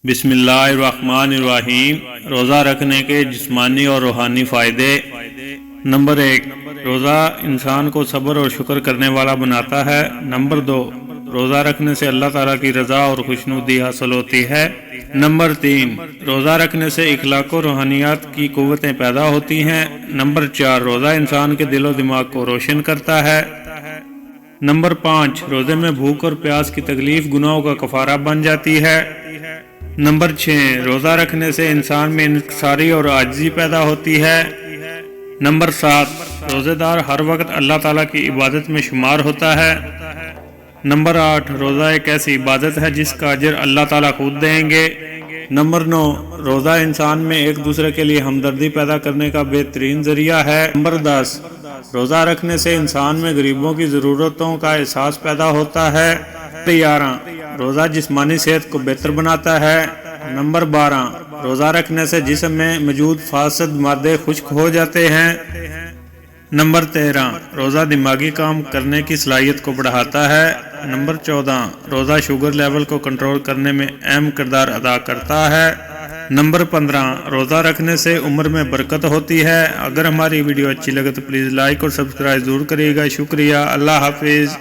بسم اللہ الرحمن الرحیم۔ روزہ رکھنے کے جسمانی اور روحانی فائدے۔ نمبر 1، روزہ انسان کو صبر اور شکر کرنے والا بناتا ہے۔ نمبر 2، روزہ رکھنے سے اللہ تعالیٰ کی رضا اور خوشنودی حاصل ہوتی ہے۔ نمبر 3، روزہ رکھنے سے اخلاق و روحانیات کی قوتیں پیدا ہوتی ہیں۔ نمبر 4، روزہ انسان کے دل و دماغ کو روشن کرتا ہے۔ نمبر 5، روزے میں بھوک اور پیاس کی تکلیف گناہوں کا کفارہ بن جاتی ہے۔ نمبر 6، روزہ رکھنے سے انسان میں انکساری اور عاجزی پیدا ہوتی ہے۔ نمبر 7، روزے دار ہر وقت اللہ تعالیٰ کی عبادت میں شمار ہوتا ہے۔ نمبر 8، روزہ ایک ایسی عبادت ہے جس کا اجر اللہ تعالیٰ خود دیں گے۔ نمبر 9، روزہ انسان میں ایک دوسرے کے لیے ہمدردی پیدا کرنے کا بہترین ذریعہ ہے۔ نمبر 10، روزہ رکھنے سے انسان میں غریبوں کی ضرورتوں کا احساس پیدا ہوتا ہے۔ 11، روزہ جسمانی صحت کو بہتر بناتا ہے۔ نمبر 12، روزہ رکھنے سے جسم میں موجود فاسد مادے خشک ہو جاتے ہیں۔ نمبر 13، روزہ دماغی کام کرنے کی صلاحیت کو بڑھاتا ہے۔ نمبر 14، روزہ شوگر لیول کو کنٹرول کرنے میں اہم کردار ادا کرتا ہے۔ نمبر 15، روزہ رکھنے سے عمر میں برکت ہوتی ہے۔ اگر ہماری ویڈیو اچھی لگے تو پلیز لائک اور سبسکرائب ضرور کریے گا۔ شکریہ، اللہ حافظ۔